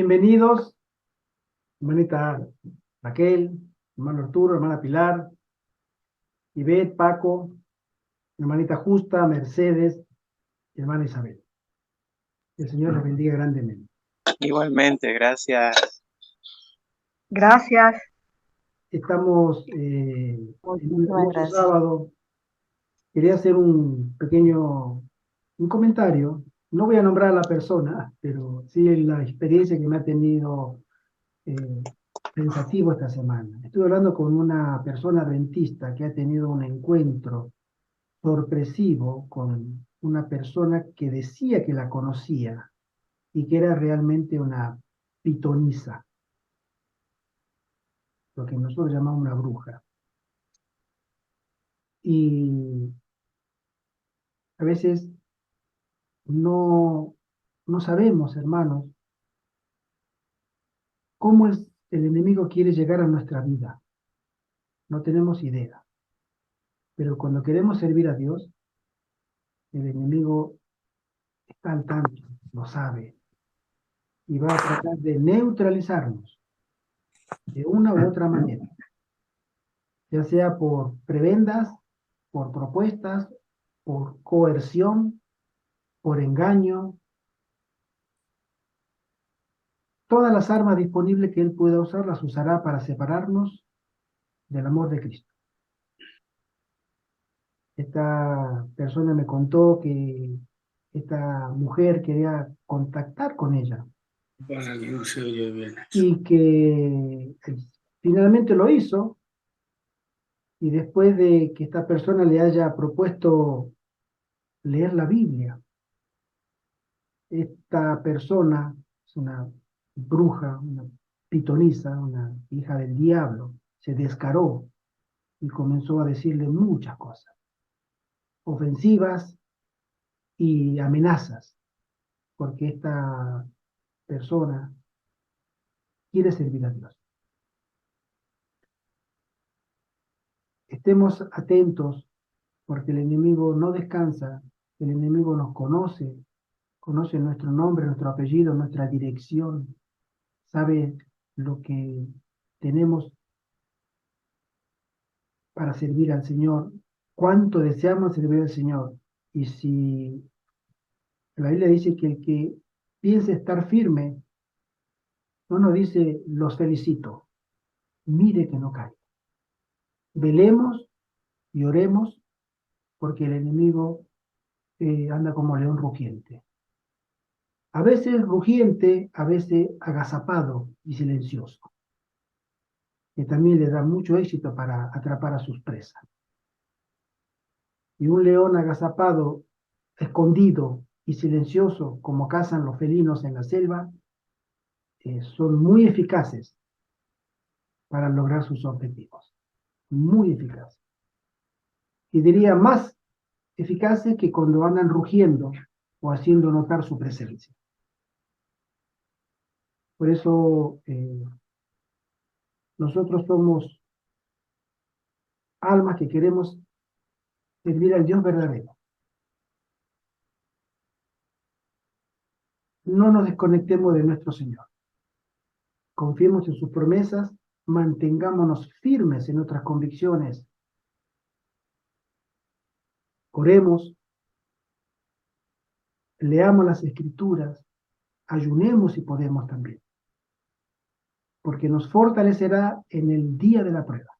bienvenidos, hermanita Raquel, hermano Arturo, hermana Pilar, Ivette, Paco, hermanita Justa, Mercedes, hermana Isabel. El Señor les bendiga grandemente. Igualmente, gracias. Gracias. Estamos en un Muchísimas hermoso gracias. sábado. Quería hacer un pequeño comentario. No voy a nombrar a la persona, pero sí la experiencia que me ha tenido pensativo esta semana. Estuve hablando con una persona adventista que ha tenido un encuentro sorpresivo con una persona que decía que la conocía y que era realmente una pitonisa, lo que nosotros llamamos una bruja. Y a veces no sabemos, hermanos, cómo el enemigo quiere llegar a nuestra vida. No tenemos idea. Pero cuando queremos servir a Dios, el enemigo está al tanto, lo sabe, y va a tratar de neutralizarnos de una u otra manera, ya sea por prebendas, por propuestas, por coerción, por engaño, todas las armas disponibles que él pueda usar las usará para separarnos del amor de Cristo. Esta persona me contó que esta mujer quería contactar con ella Para que no se oye bien. y que finalmente lo hizo, y después de que esta persona le haya propuesto leer la Biblia, esta persona es una bruja, una pitonisa, una hija del diablo, se descaró y comenzó a decirle muchas cosas, ofensivas y amenazas, porque esta persona quiere servir a Dios. Estemos atentos porque el enemigo no descansa, el enemigo nos conoce, conoce nuestro nombre, nuestro apellido, nuestra dirección, sabe lo que tenemos para servir al Señor, cuánto deseamos servir al Señor. Y si la Biblia dice que el que piense estar firme, no nos dice los felicito, mire que no caiga. Velemos y oremos porque el enemigo anda como león rugiente. A veces rugiente, a veces agazapado y silencioso, que también le da mucho éxito para atrapar a sus presas. Y un león agazapado, escondido y silencioso, como cazan los felinos en la selva, son muy eficaces para lograr sus objetivos. Muy eficaces. Y diría más eficaces que cuando andan rugiendo o haciendo notar su presencia. Por eso nosotros somos almas que queremos servir al Dios verdadero. No nos desconectemos de nuestro Señor. Confiemos en sus promesas, mantengámonos firmes en nuestras convicciones. Oremos, leamos las Escrituras, ayunemos si podemos también, porque nos fortalecerá en el día de la prueba.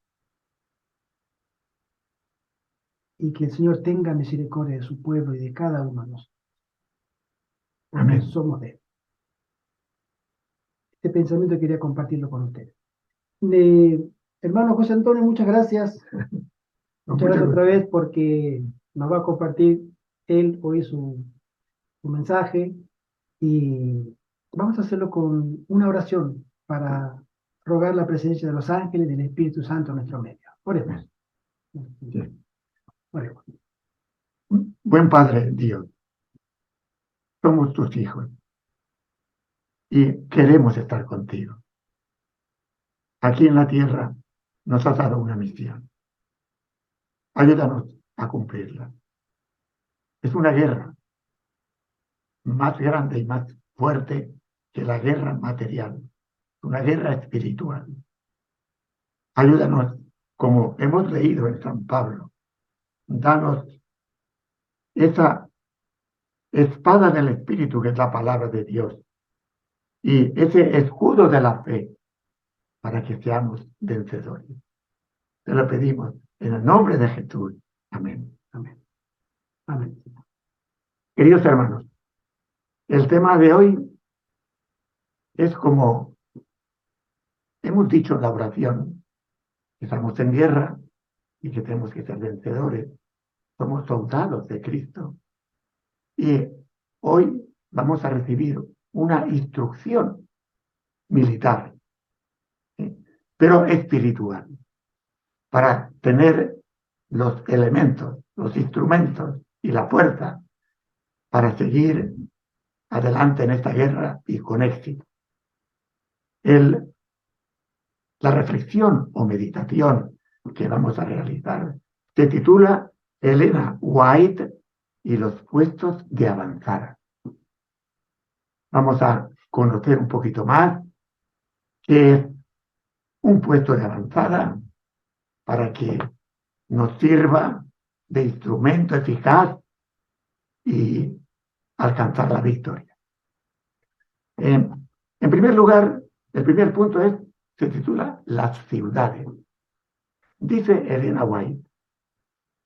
Y que el Señor tenga misericordia de su pueblo y de cada uno de nosotros. Porque somos de Él. Este pensamiento quería compartirlo con ustedes. Hermano José Antonio, muchas gracias. Muchas gracias otra vez porque nos va a compartir él hoy su mensaje, y vamos a hacerlo con una oración para rogar la presencia de los ángeles y del Espíritu Santo en nuestro medio. Oremos. Sí. Oremos. Buen Padre Dios, somos tus hijos y queremos estar contigo. Aquí en la tierra nos has dado una misión. Ayúdanos a cumplirla. Es una guerra más grande y más fuerte que la guerra material, una guerra espiritual. Ayúdanos, como hemos leído en San Pablo, danos esa espada del Espíritu, que es la palabra de Dios, y ese escudo de la fe, para que seamos vencedores. Te lo pedimos en el nombre de Jesús. Amén. Amén. Amén. Queridos hermanos, el tema de hoy es, como hemos dicho en la oración, que estamos en guerra y que tenemos que ser vencedores. Somos soldados de Cristo. Y hoy vamos a recibir una instrucción militar, ¿sí?, pero espiritual, para tener los elementos, los instrumentos y la fuerza para seguir adelante en esta guerra y con éxito. La reflexión o meditación que vamos a realizar se titula Elena White y los puestos de avanzada. Vamos a conocer un poquito más qué es un puesto de avanzada, para que nos sirva de instrumento eficaz y alcanzar la victoria. En primer lugar, el primer punto se titula Las ciudades. Dice Elena White: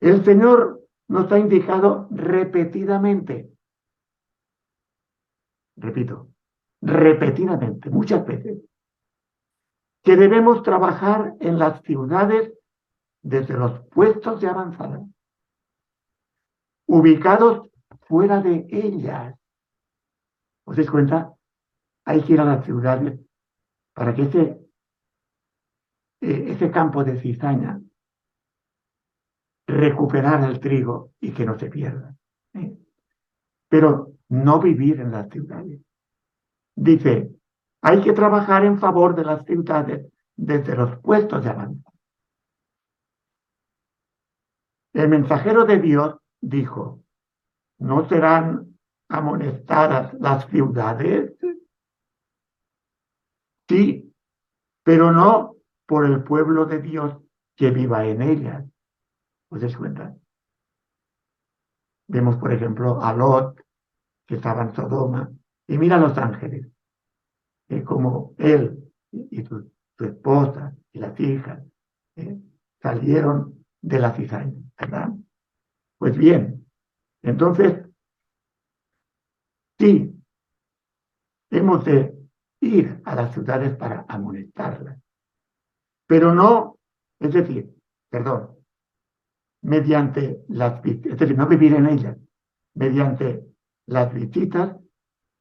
el Señor nos ha indicado repetidamente, repito, repetidamente, muchas veces, que debemos trabajar en las ciudades desde los puestos de avanzada, ubicados fuera de ellas. ¿Os dais cuenta? Hay que ir a las ciudades para que ese campo de cizaña, recuperar el trigo y que no se pierda. Pero no vivir en las ciudades. Dice, hay que trabajar en favor de las ciudades desde los puestos de avanzada. El mensajero de Dios dijo, ¿no serán amonestadas las ciudades? Sí, pero no por el pueblo de Dios que viva en ellas. ¿Os dais cuenta? Vemos, por ejemplo, a Lot, que estaba en Sodoma, y mira a los ángeles, como él y su esposa y las hijas salieron de la cizaña, ¿verdad? Pues bien, entonces, sí, hemos de ir a las ciudades para amonestarlas, pero no, es decir, perdón, mediante es decir, no vivir en ellas, mediante las visitas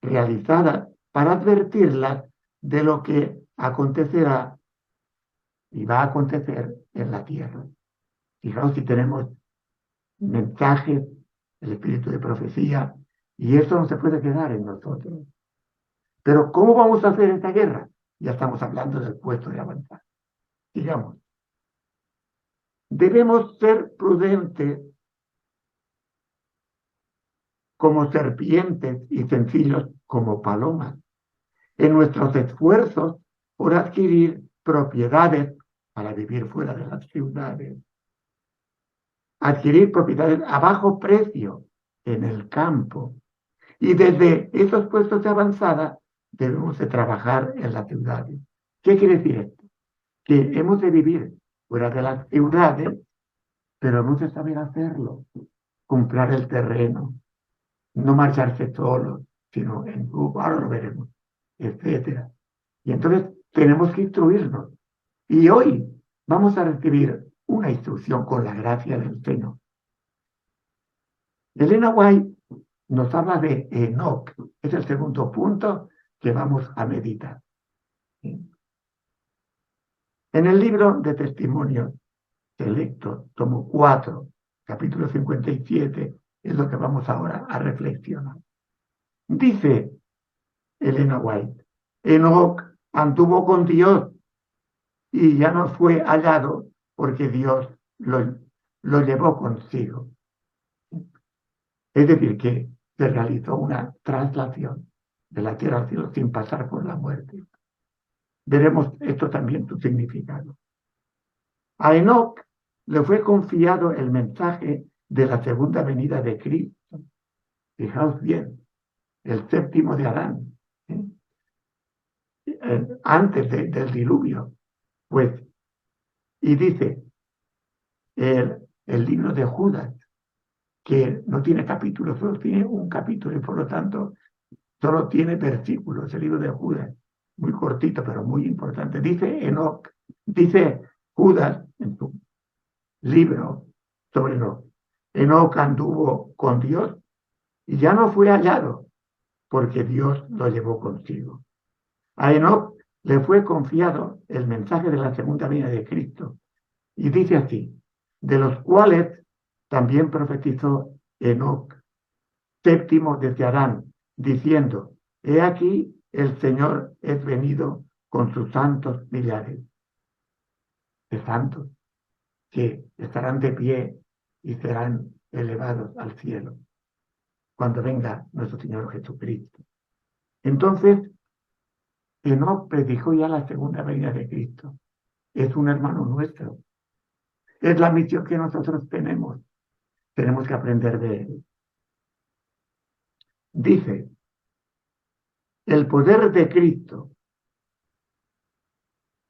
realizadas para advertirlas de lo que acontecerá y va a acontecer en la tierra. Fijaos si tenemos mensajes, el espíritu de profecía, y esto no se puede quedar en nosotros. Pero ¿cómo vamos a hacer esta guerra? Ya estamos hablando del puesto de avanzar. Digamos, debemos ser prudentes como serpientes y sencillos como palomas en nuestros esfuerzos por adquirir propiedades para vivir fuera de las ciudades. Adquirir propiedades a bajo precio en el campo. Y desde esos puestos de avanzada debemos de trabajar en las ciudades. ¿Qué quiere decir esto? Que hemos de vivir fuera de las ciudades, pero hemos de saber hacerlo. Comprar el terreno, no marcharse solos, sino en grupo, ahora lo veremos, etcétera. Y entonces tenemos que instruirnos. Y hoy vamos a recibir una instrucción con la gracia del Señor. Elena White nos habla de Enoc. Es el segundo punto que vamos a meditar. En el libro de Testimonios Selectos, tomo 4, capítulo 57, es lo que vamos ahora a reflexionar. Dice Elena White, Enoc anduvo con Dios y ya no fue hallado porque Dios lo llevó consigo. Es decir, que se realizó una traslación. de la tierra al cielo sin pasar por la muerte. Veremos esto también su significado. A Enoc le fue confiado el mensaje de la segunda venida de Cristo. Fijaos bien, el séptimo de Adán, antes del diluvio. Pues, y dice el libro de Judas, que no tiene capítulos, solo tiene un capítulo y por lo tanto solo tiene versículos, el libro de Judas, muy cortito pero muy importante. Dice Enoc, dice Judas en su libro sobre Enoc. Enoc anduvo con Dios y ya no fue hallado porque Dios lo llevó consigo. A Enoc le fue confiado el mensaje de la segunda venida de Cristo y dice así, de los cuales también profetizó Enoc, séptimo desde Adán, diciendo, he aquí el Señor es venido con sus santos millares de santos que estarán de pie y serán elevados al cielo cuando venga nuestro Señor Jesucristo. Entonces, Enoc predicó ya la segunda venida de Cristo. Es un hermano nuestro. Es la misión que nosotros tenemos. Tenemos que aprender de él. Dice, el poder de Cristo,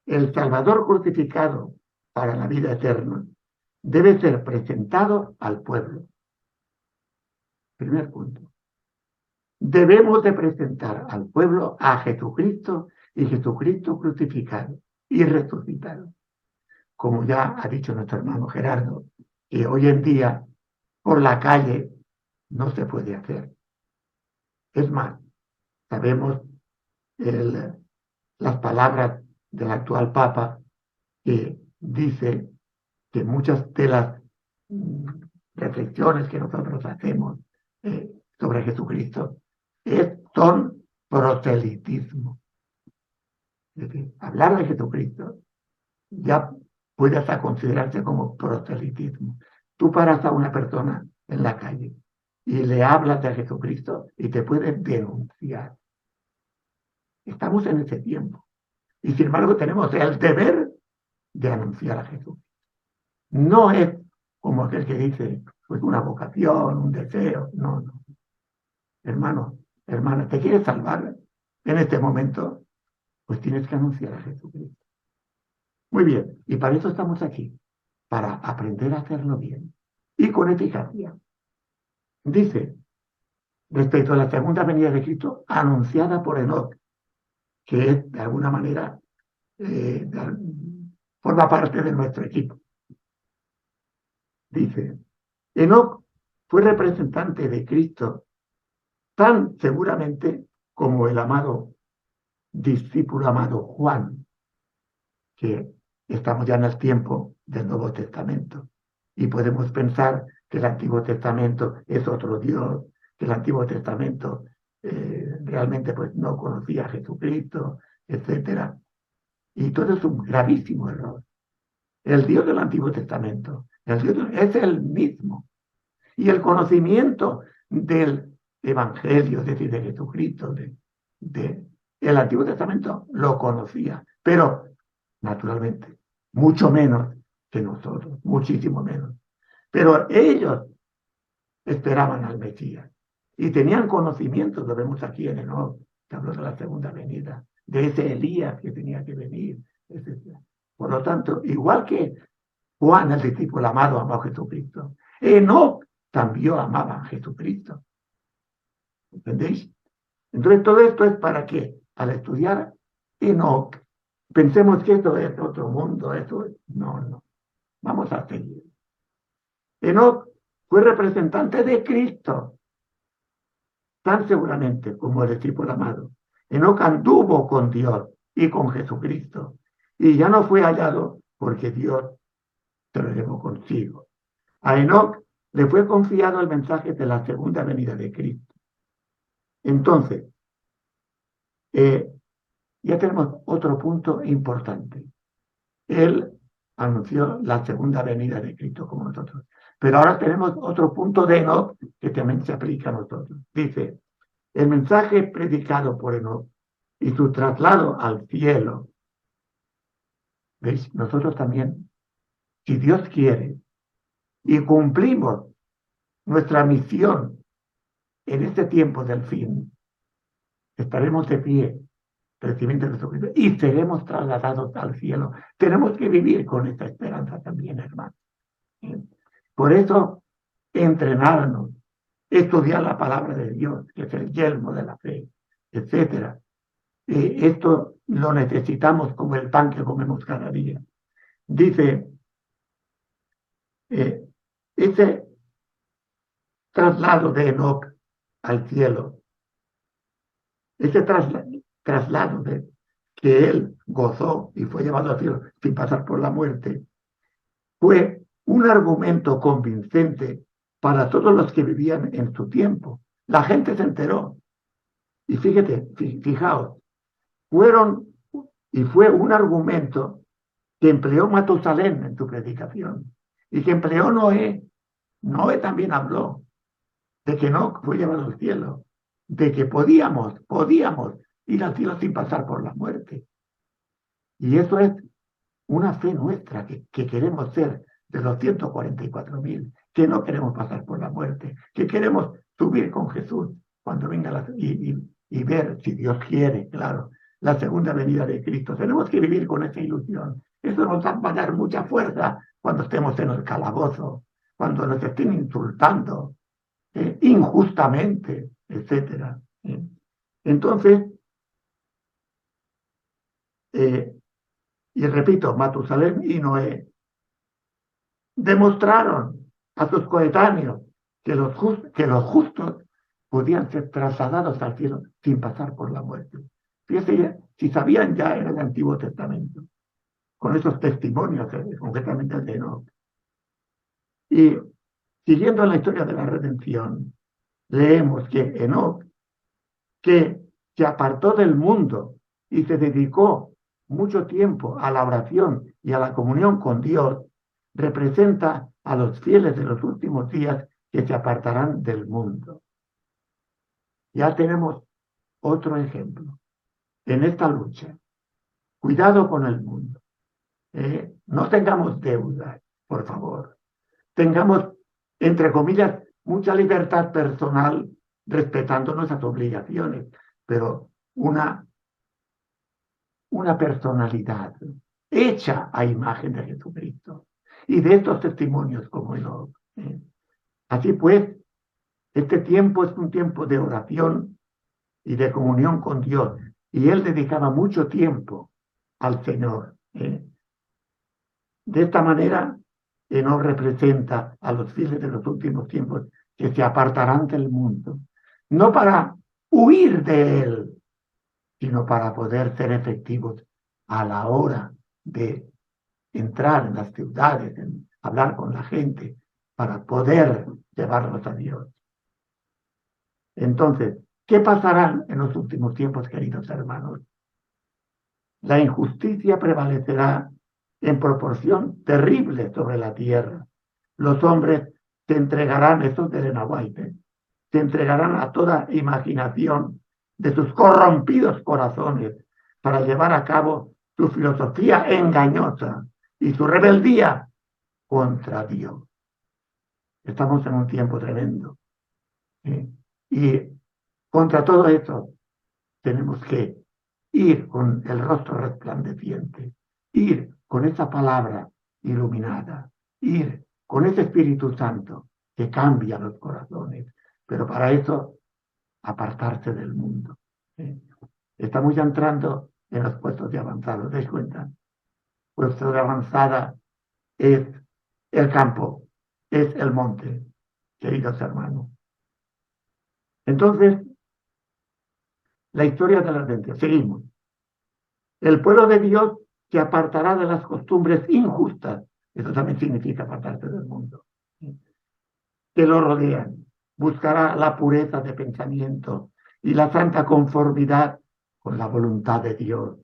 el Salvador crucificado para la vida eterna, debe ser presentado al pueblo. Primer punto. Debemos de presentar al pueblo a Jesucristo y Jesucristo crucificado y resucitado. Como ya ha dicho nuestro hermano Gerardo, que hoy en día por la calle no se puede hacer. Es más, sabemos las palabras del actual Papa que dice que muchas de las reflexiones que nosotros hacemos sobre Jesucristo son proselitismo. Es decir, hablar de Jesucristo ya puede hasta considerarse como proselitismo. Tú paras a una persona en la calle y le hablas de Jesucristo y te pueden denunciar. Estamos en ese tiempo. Y sin embargo tenemos el deber de anunciar a Jesús. No es como aquel que dice, pues una vocación, un deseo. No, no. Hermano, hermana, ¿te quieres salvar en este momento? Pues tienes que anunciar a Jesucristo. Muy bien, y para eso estamos aquí, para aprender a hacerlo bien y con eficacia. Dice, respecto a la segunda venida de Cristo, anunciada por Enoc, que es de alguna manera forma parte de nuestro equipo. Dice, Enoc fue representante de Cristo tan seguramente como el amado discípulo amado Juan, que estamos ya en el tiempo del Nuevo Testamento y podemos pensar que el Antiguo Testamento es otro Dios, que el Antiguo Testamento realmente pues no conocía a Jesucristo, etc. Y todo es un gravísimo error. El Dios del Antiguo Testamento es el mismo. Y el conocimiento del Evangelio, es decir, de Jesucristo, el Antiguo Testamento lo conocía, pero naturalmente, mucho menos que nosotros, muchísimo menos. Pero ellos esperaban al Mesías y tenían conocimientos, lo vemos aquí en Enoc, que habló de la segunda venida, de ese Elías que tenía que venir, etc. Por lo tanto, igual que Juan, el discípulo amado, amó a Jesucristo, Enoc también amaba a Jesucristo. ¿Entendéis? Entonces, todo esto es para que, al estudiar Enoc, pensemos que esto es otro mundo, esto es... No. Vamos a seguir. Enoc fue representante de Cristo, tan seguramente como el discípulo amado. Enoc anduvo con Dios y con Jesucristo, y ya no fue hallado porque Dios se lo llevó consigo. A Enoc le fue confiado el mensaje de la segunda venida de Cristo. Entonces, ya tenemos otro punto importante. Él anunció la segunda venida de Cristo como nosotros. Pero ahora tenemos otro punto de Enoc que también se aplica a nosotros. Dice, el mensaje predicado por Enoc y su traslado al cielo. ¿Veis? Nosotros también, si Dios quiere, y cumplimos nuestra misión en este tiempo del fin, estaremos de pie, recibiendo de Jesucristo, y seremos trasladados al cielo. Tenemos que vivir con esta esperanza también, hermano. Por eso, entrenarnos, estudiar la palabra de Dios, que es el yelmo de la fe, etc. Esto lo necesitamos como el pan que comemos cada día. Dice, ese traslado de Enoc al cielo, ese traslado de que él gozó y fue llevado al cielo sin pasar por la muerte, fue un argumento convincente para todos los que vivían en su tiempo. La gente se enteró. Y fijaos, fue un argumento que empleó Matusalén en su predicación y que empleó Noé. Noé también habló de que no fue llevado al cielo, de que podíamos ir al cielo sin pasar por la muerte. Y eso es una fe nuestra que queremos ser de los 144.000, que no queremos pasar por la muerte, que queremos subir con Jesús cuando venga y ver, si Dios quiere, claro, la segunda venida de Cristo. Tenemos que vivir con esa ilusión. Eso nos va a dar mucha fuerza cuando estemos en el calabozo, cuando nos estén insultando injustamente, etc. Entonces, y repito, Matusalén y Noé demostraron a sus coetáneos que los justos podían ser trasladados al cielo sin pasar por la muerte. Fíjense, si sabían ya en el Antiguo Testamento, con esos testimonios, concretamente el de Enoc. Y siguiendo la historia de la redención, leemos que Enoc, que se apartó del mundo y se dedicó mucho tiempo a la oración y a la comunión con Dios, representa a los fieles de los últimos días que se apartarán del mundo. Ya tenemos otro ejemplo en esta lucha. Cuidado con el mundo. No tengamos deudas, por favor. Tengamos, entre comillas, mucha libertad personal respetando nuestras obligaciones, pero una personalidad hecha a imagen de Jesucristo y de estos testimonios como Enoc. Así pues, este tiempo es un tiempo de oración y de comunión con Dios, y él dedicaba mucho tiempo al Señor. De esta manera, Enoc representa a los fieles de los últimos tiempos que se apartarán del mundo, no para huir de él, sino para poder ser efectivos a la hora de entrar en las ciudades, en hablar con la gente, para poder llevarlos a Dios. Entonces, ¿qué pasará en los últimos tiempos, queridos hermanos? La injusticia prevalecerá en proporción terrible sobre la tierra. Los hombres se entregarán, esto es de Elena White, se entregarán a toda imaginación de sus corrompidos corazones para llevar a cabo su filosofía engañosa y su rebeldía contra Dios. Estamos en un tiempo tremendo. Y contra todo eso tenemos que ir con el rostro resplandeciente, ir con esa palabra iluminada, ir con ese Espíritu Santo que cambia los corazones, pero para eso apartarse del mundo. Estamos ya entrando en los puestos de avanzado, ¿dais cuenta? Puestos de avanzada es el campo, es el monte, queridos hermanos. Entonces, la historia de la redención. Seguimos. El pueblo de Dios se apartará de las costumbres injustas. Eso también significa apartarse del mundo. Que lo rodean. Buscará la pureza de pensamiento y la santa conformidad con la voluntad de Dios,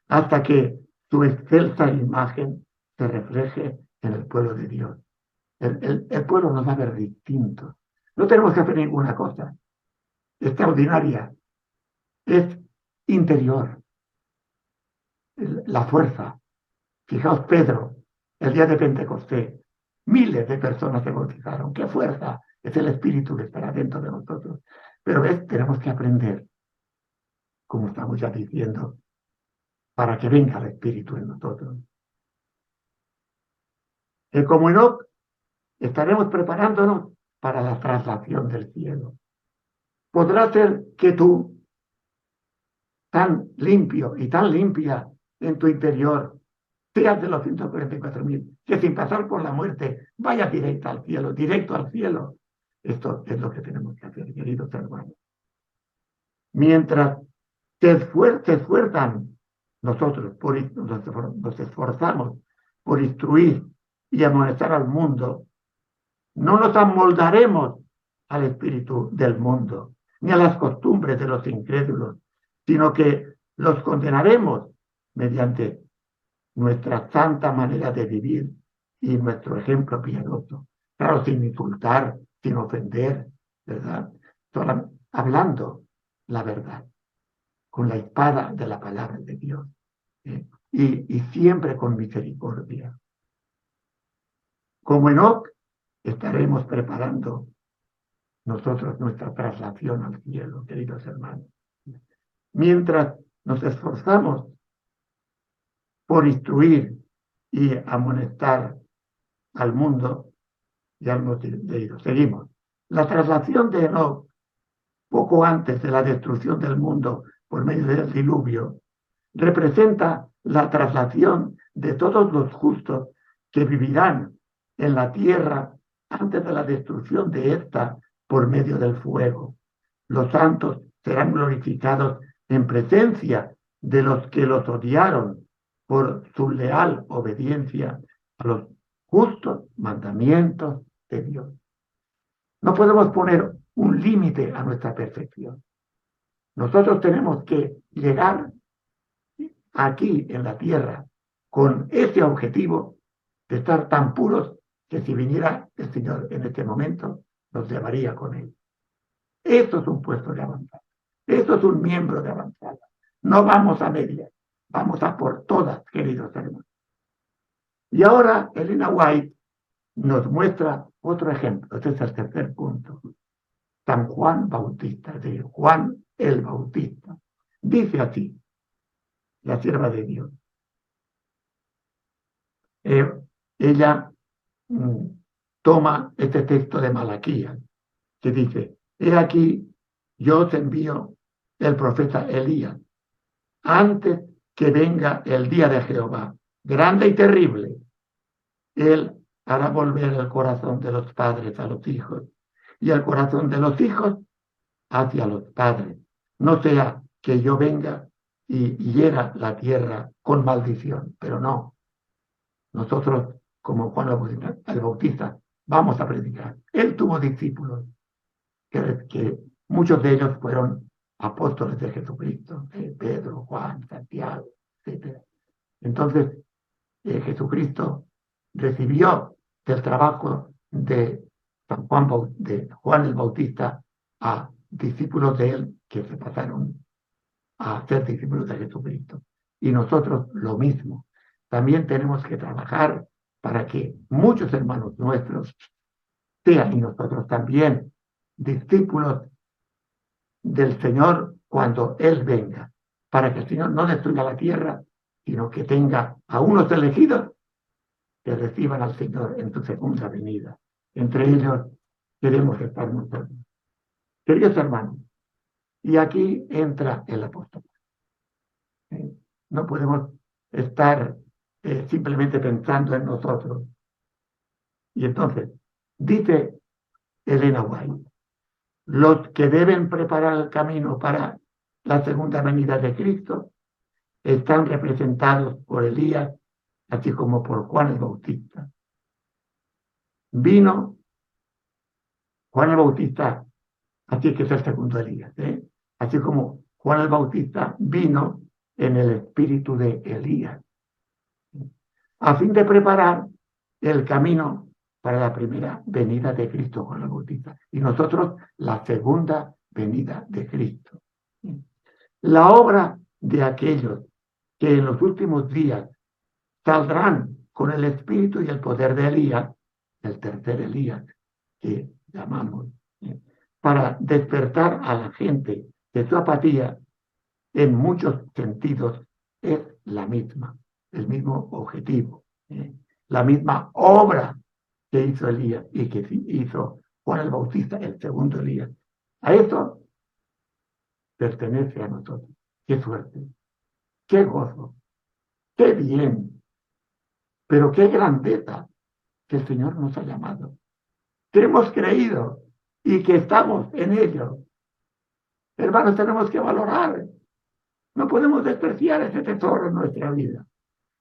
hasta que su excelsa imagen se refleje en el pueblo de Dios. El pueblo nos va a ver distintos. No tenemos que hacer ninguna cosa. extraordinaria, es interior, la fuerza. Fijaos, Pedro, el día de Pentecostés, miles de personas se bautizaron. ¡Qué fuerza! Es el Espíritu que estará dentro de nosotros. Pero ves, tenemos que aprender, como estamos ya diciendo, para que venga el Espíritu en nosotros. Como Enoc, estaremos preparándonos para la traslación del cielo. Podrá ser que tú, tan limpio y tan limpia en tu interior, seas de los 144.000, que sin pasar por la muerte vayas directo al cielo, directo al cielo. Esto es lo que tenemos que hacer, queridos hermanos. Mientras se esfuerzan nosotros, nos esforzamos por instruir y amonestar al mundo, no nos amoldaremos al espíritu del mundo, ni a las costumbres de los incrédulos, sino que los condenaremos mediante nuestra santa manera de vivir y nuestro ejemplo piadoso. Claro, sin insultar, sin ofender, ¿verdad? Solo hablando la verdad, con la espada de la palabra de Dios, ¿eh? Y siempre con misericordia. Como Enoc, estaremos preparando nosotros nuestra traslación al cielo, queridos hermanos. Mientras nos esforzamos por instruir y amonestar al mundo, ya hemos leído. Seguimos. La traslación de Enoc, poco antes de la destrucción del mundo por medio del diluvio, representa la traslación de todos los justos que vivirán en la tierra antes de la destrucción de esta por medio del fuego. Los santos serán glorificados en presencia de los que los odiaron por su leal obediencia a los justos mandamientos de Dios. No podemos poner un límite a nuestra perfección. Nosotros tenemos que llegar aquí en la tierra con ese objetivo de estar tan puros que si viniera el Señor en este momento, nos llevaría con él. Esto es un puesto de avanzada. Esto es un miembro de avanzada. No vamos a medias, vamos a por todas, queridos hermanos. Y ahora Elena White nos muestra otro ejemplo. Este es el tercer punto. San Juan Bautista, de Juan el Bautista. Dice así, la sierva de Dios. Ella toma este texto de Malaquías, que dice, he aquí, yo os envío el profeta Elías, antes que venga el día de Jehová, grande y terrible. Él hará volver el corazón de los padres a los hijos, y el corazón de los hijos hacia los padres. No sea que yo venga y hiera la tierra con maldición, pero no. Nosotros, como Juan el Bautista, vamos a predicar. Él tuvo discípulos, que muchos de ellos fueron apóstoles de Jesucristo, Pedro, Juan, Santiago, etc. Entonces, Jesucristo recibió del trabajo de Juan el Bautista a discípulos de él que se pasaron a ser discípulos de Jesucristo. Y nosotros lo mismo. También tenemos que trabajar para que muchos hermanos nuestros sean, y nosotros también, discípulos del Señor cuando Él venga, para que el Señor no destruya la tierra, sino que tenga a unos elegidos que reciban al Señor en su segunda venida. Entre ellos queremos estar nosotros. Queridos hermanos, y aquí entra el apóstol. No podemos estar simplemente pensando en nosotros. Y entonces, dice Elena White, los que deben preparar el camino para la segunda venida de Cristo están representados por Elías, así como por Juan el Bautista. Vino Juan el Bautista, así que es el segundo Elías, así como Juan el Bautista vino en el espíritu de Elías, a fin de preparar el camino para la primera venida de Cristo, Juan el Bautista, y nosotros la segunda venida de Cristo. La obra de aquellos que en los últimos días saldrán con el espíritu y el poder de Elías, el tercer Elías que llamamos, para despertar a la gente de su apatía, en muchos sentidos es la misma, el mismo objetivo, la misma obra que hizo Elías y que hizo Juan el Bautista, el segundo Elías. A eso pertenece a nosotros. Qué suerte, qué gozo, qué bien, pero qué grandeza que el Señor nos ha llamado, que hemos creído y que estamos en ello. Hermanos, tenemos que valorar. No podemos despreciar ese tesoro en nuestra vida.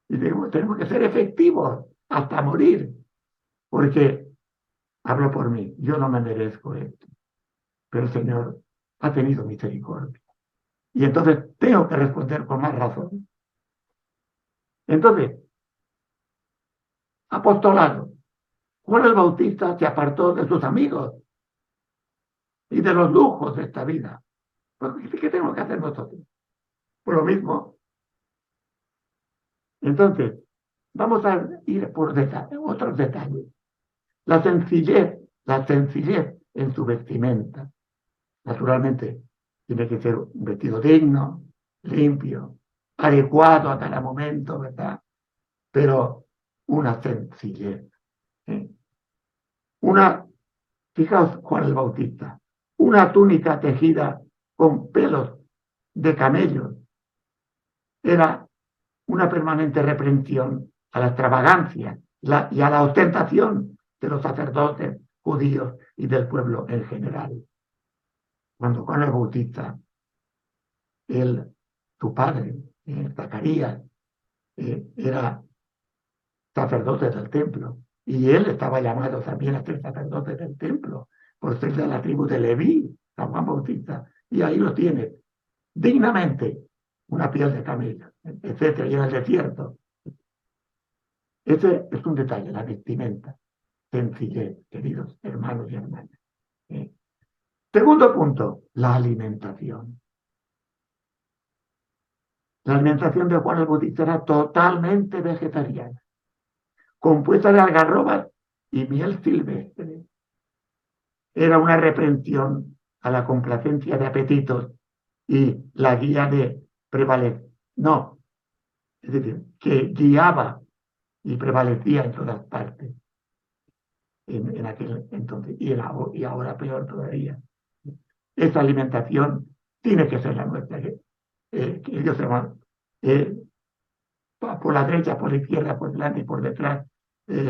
Y tenemos que ser efectivos hasta morir. Porque, hablo por mí, yo no me merezco esto. Pero el Señor ha tenido misericordia. Y entonces tengo que responder con más razón. Entonces, apostolado. Juan el Bautista se apartó de sus amigos y de los lujos de esta vida. ¿Qué tenemos que hacer nosotros? Por lo mismo. Entonces, vamos a ir por otros detalles. La sencillez en su vestimenta. Naturalmente, tiene que ser un vestido digno, limpio, adecuado a cada momento, ¿verdad? Pero una sencillez. Fijaos, Juan el Bautista, una túnica tejida con pelos de camellos era una permanente reprensión a la extravagancia y a la ostentación de los sacerdotes judíos y del pueblo en general. Cuando Juan el Bautista, su padre, Zacarías, era sacerdote del templo, y él estaba llamado también a ser sacerdote del templo, por ser de la tribu de Leví, San Juan Bautista, y ahí lo tiene, dignamente, una piel de camello, etcétera, y en el desierto. Ese es un detalle, la vestimenta, sencillez, queridos hermanos y hermanas. Segundo punto, la alimentación. La alimentación de Juan el Bautista era totalmente vegetariana, compuesta de algarrobas y miel silvestre. Era una reprensión a la complacencia de apetitos y la guía de prevalecer. No, es decir, que guiaba y prevalecía en todas partes en aquel entonces y ahora peor todavía. Esa alimentación tiene que ser la nuestra, que ellos se van por la derecha, por la izquierda, por delante y por detrás,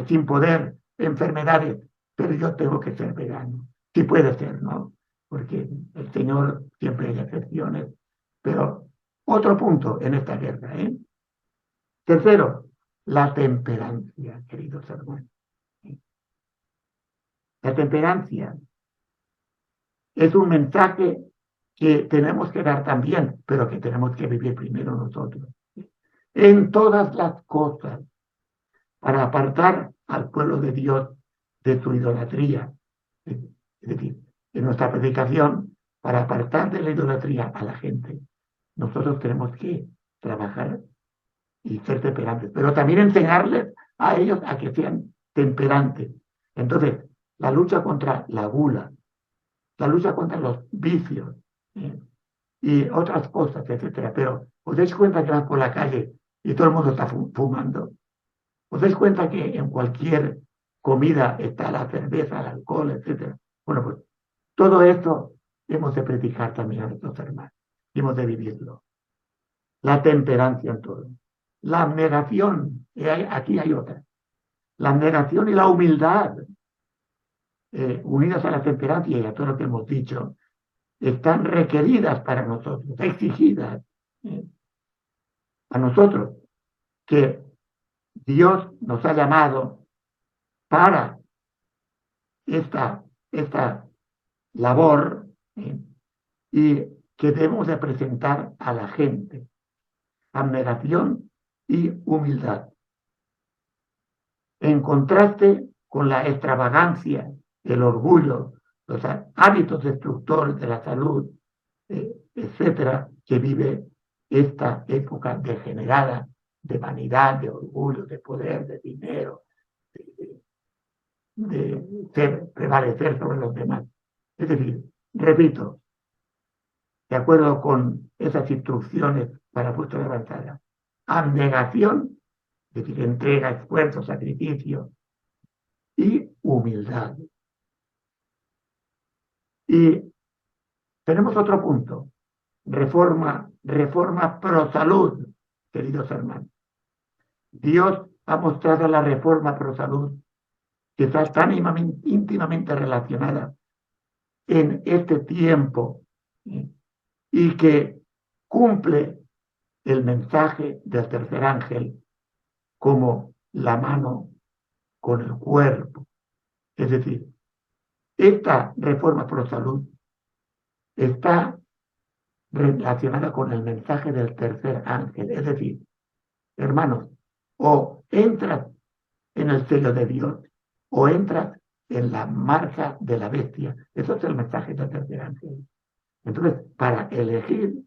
sin poder, enfermedades, pero yo tengo que ser vegano. Sí puede ser, ¿no? Porque el Señor siempre hay excepciones, pero otro punto en esta guerra, ¿eh? Tercero, la temperancia, queridos hermanos. La temperancia es un mensaje que tenemos que dar también, pero que tenemos que vivir primero nosotros. En todas las cosas, para apartar al pueblo de Dios de su idolatría. Es decir, en nuestra predicación, para apartar de la idolatría a la gente, nosotros tenemos que trabajar y ser temperantes, pero también enseñarles a ellos a que sean temperantes. Entonces, la lucha contra la gula, la lucha contra los vicios y otras cosas, etcétera. Pero os dais cuenta que van por la calle y todo el mundo está fumando. ¿Os dais cuenta que en cualquier comida está la cerveza, el alcohol, etcétera? Bueno, pues todo esto hemos de predicar también a nuestros hermanos. Hemos de vivirlo. La temperancia en todo. La abnegación, aquí hay otra. La abnegación y la humildad, unidas a la temperancia y a todo lo que hemos dicho, están requeridas para nosotros, exigidas a nosotros, que Dios nos ha llamado para esta labor y que debemos de presentar a la gente. Abnegación y humildad. En contraste con la extravagancia, el orgullo, los hábitos destructores de la salud, etcétera, que vive esta época degenerada de vanidad, de orgullo, de poder, de dinero, de prevalecer sobre los demás. Es decir, repito, de acuerdo con esas instrucciones para puesto de avanzada, abnegación, es decir, entrega, esfuerzo, sacrificio y humildad. Y tenemos otro punto, reforma pro salud, queridos hermanos. Dios ha mostrado la reforma pro salud, que está tan íntimamente relacionada en este tiempo, y que cumple el mensaje del tercer ángel como la mano con el cuerpo. Es decir, esta reforma pro salud está relacionada con el mensaje del tercer ángel. Es decir, hermanos, o entras en el sello de Dios o entras en la marca de la bestia. Eso es el mensaje del tercer ángel. Entonces, para elegir,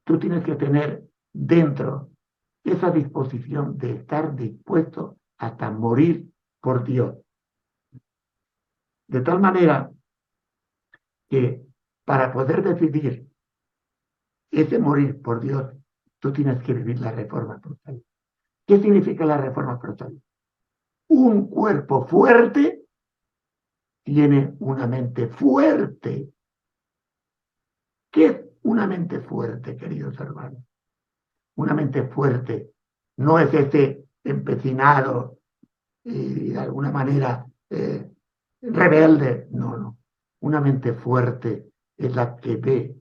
tú tienes que tener dentro esa disposición de estar dispuesto hasta morir por Dios. De tal manera que para poder decidir ese morir por Dios, tú tienes que vivir la reforma pro salud. ¿Qué significa la reforma pro salud? Un cuerpo fuerte tiene una mente fuerte. ¿Qué es una mente fuerte, queridos hermanos? Una mente fuerte no es este empecinado y de alguna manera rebelde. No. Una mente fuerte es la que ve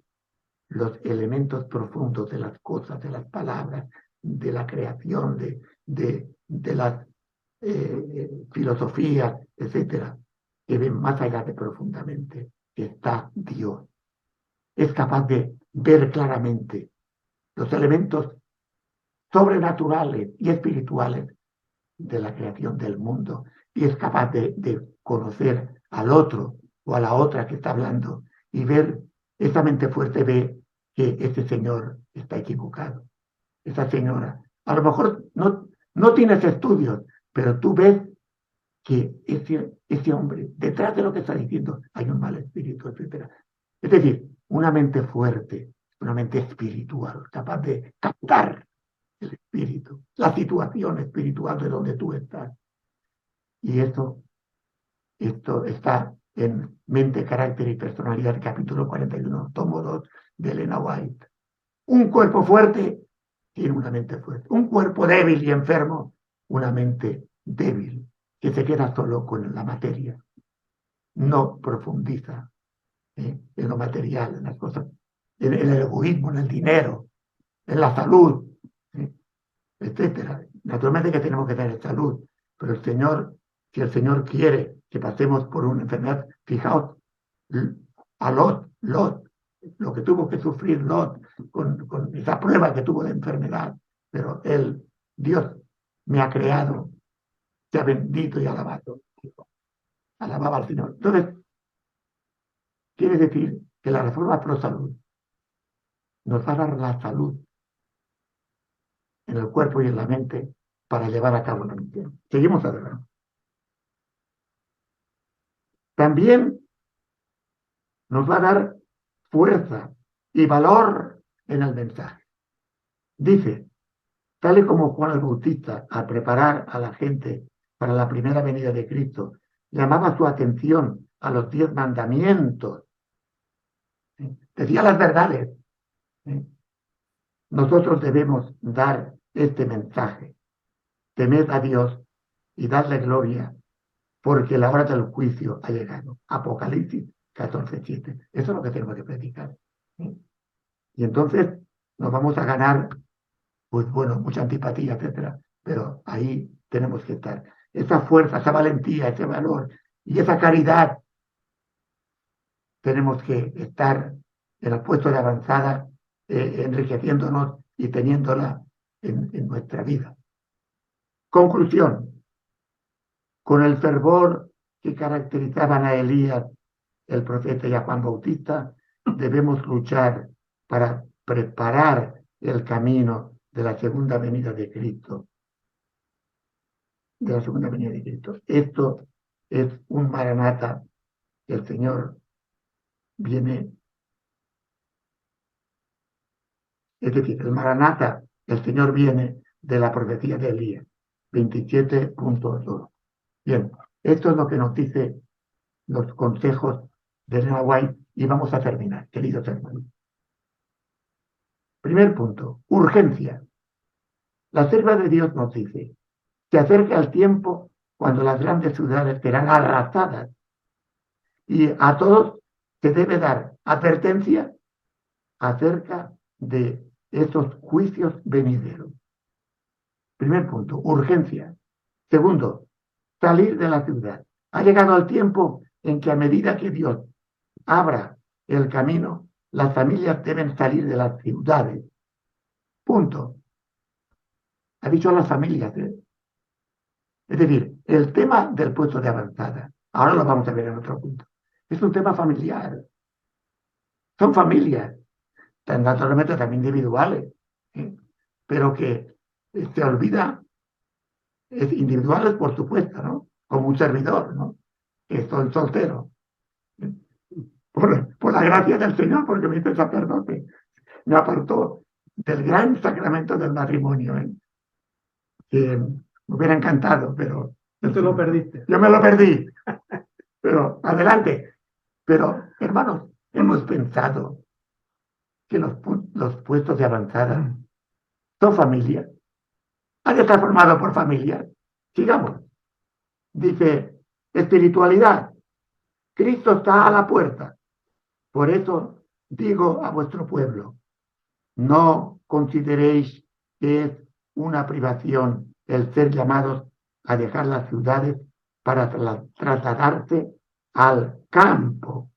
los elementos profundos de las cosas, de las palabras, de la creación, de las filosofías, etcétera, que ven más allá de profundamente que está Dios. Es capaz de ver claramente los elementos sobrenaturales y espirituales de la creación del mundo, y es capaz de conocer al otro o a la otra que está hablando y ver, esta mente fuerte ve que este señor está equivocado, esta señora. A lo mejor no tienes estudios, pero tú ves que ese hombre, detrás de lo que está diciendo, hay un mal espíritu, etc. Es decir, una mente fuerte, una mente espiritual, capaz de captar el espíritu, la situación espiritual de donde tú estás. Y esto está en Mente, Carácter y Personalidad, capítulo 41, tomo 2, de Elena White. Un cuerpo fuerte tiene una mente fuerte. Un cuerpo débil y enfermo, una mente débil, que se queda solo con la materia. No profundiza en lo material, en las cosas, en el egoísmo, en el dinero, en la salud, etcétera. Naturalmente que tenemos que tener salud, pero si el Señor quiere que pasemos por una enfermedad, fijaos, a Lot, lo que tuvo que sufrir Lot con esa prueba que tuvo de enfermedad, pero Dios me ha creado, sea bendito y alabado. Alababa al Señor. Entonces, quiere decir que la reforma pro salud nos va a dar la salud en el cuerpo y en la mente para llevar a cabo la misión. Seguimos adelante. También nos va a dar fuerza y valor en el mensaje. Dice, tal y como Juan el Bautista, al preparar a la gente para la primera venida de Cristo, llamaba su atención a los 10 mandamientos, decía las verdades. Nosotros debemos dar este mensaje. Temed a Dios y dadle gloria, porque la hora del juicio ha llegado. Apocalipsis 14:7. Eso es lo que tenemos que predicar. Y entonces nos vamos a ganar, pues bueno, mucha antipatía, etcétera, pero ahí tenemos que estar. Esa fuerza, esa valentía, ese valor y esa caridad, tenemos que estar en el puesto de avanzada, enriqueciéndonos y teniéndola en nuestra vida. Conclusión. Con el fervor que caracterizaban a Elías, el profeta, y a Juan Bautista, debemos luchar para preparar el camino de la segunda venida de Cristo. De la segunda venida de Cristo. Esto es un maranata que el Señor viene. Es decir, el maranata, el Señor viene de la profecía de Elías, 27.2. Bien, esto es lo que nos dice los consejos de Elena White y vamos a terminar, queridos hermanos. Primer punto, urgencia. La sierva de Dios nos dice, se acerca el tiempo cuando las grandes ciudades serán arrasadas y a todos se debe dar advertencia acerca de esos juicios venideros. Primer punto, urgencia. Segundo, salir de la ciudad. Ha llegado el tiempo en que a medida que Dios abra el camino, las familias deben salir de las ciudades. Punto. Ha dicho a las familias. Es decir, el tema del puesto de avanzada, ahora lo vamos a ver en otro punto, es un tema familiar. Son familias, naturalmente también individuales, pero que se olvida, individuales por supuesto, ¿no? Como un servidor, ¿no? Que soy soltero. Por la gracia del Señor, porque me hizo sacerdote, me apartó del gran sacramento del matrimonio, que me hubiera encantado, pero... Tú te lo perdiste. Yo me lo perdí, pero adelante. Pero, hermanos, hemos pensado que los puestos de avanzada son familias. Han de estar formados por familias. Sigamos. Dice, espiritualidad. Cristo está a la puerta. Por eso digo a vuestro pueblo, no consideréis que es una privación el ser llamados a dejar las ciudades para trasladarse al campo.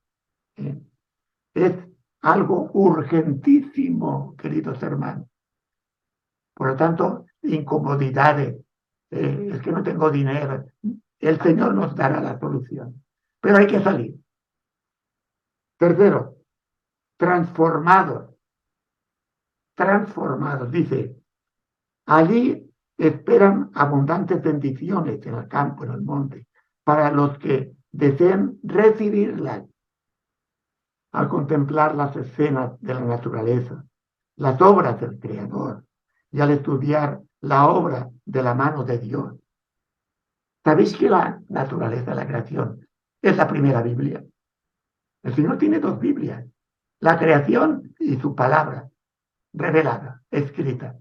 Es algo urgentísimo, queridos hermanos. Por lo tanto, incomodidades, es que no tengo dinero. El Señor nos dará la solución. Pero hay que salir. Tercero, transformados. Transformados, dice, allí esperan abundantes bendiciones en el campo, en el monte, para los que deseen recibirlas al contemplar las escenas de la naturaleza, las obras del Creador y al estudiar la obra de la mano de Dios. ¿Sabéis que la naturaleza, la creación, es la primera Biblia? El Señor tiene dos Biblias, la creación y su palabra revelada, escrita.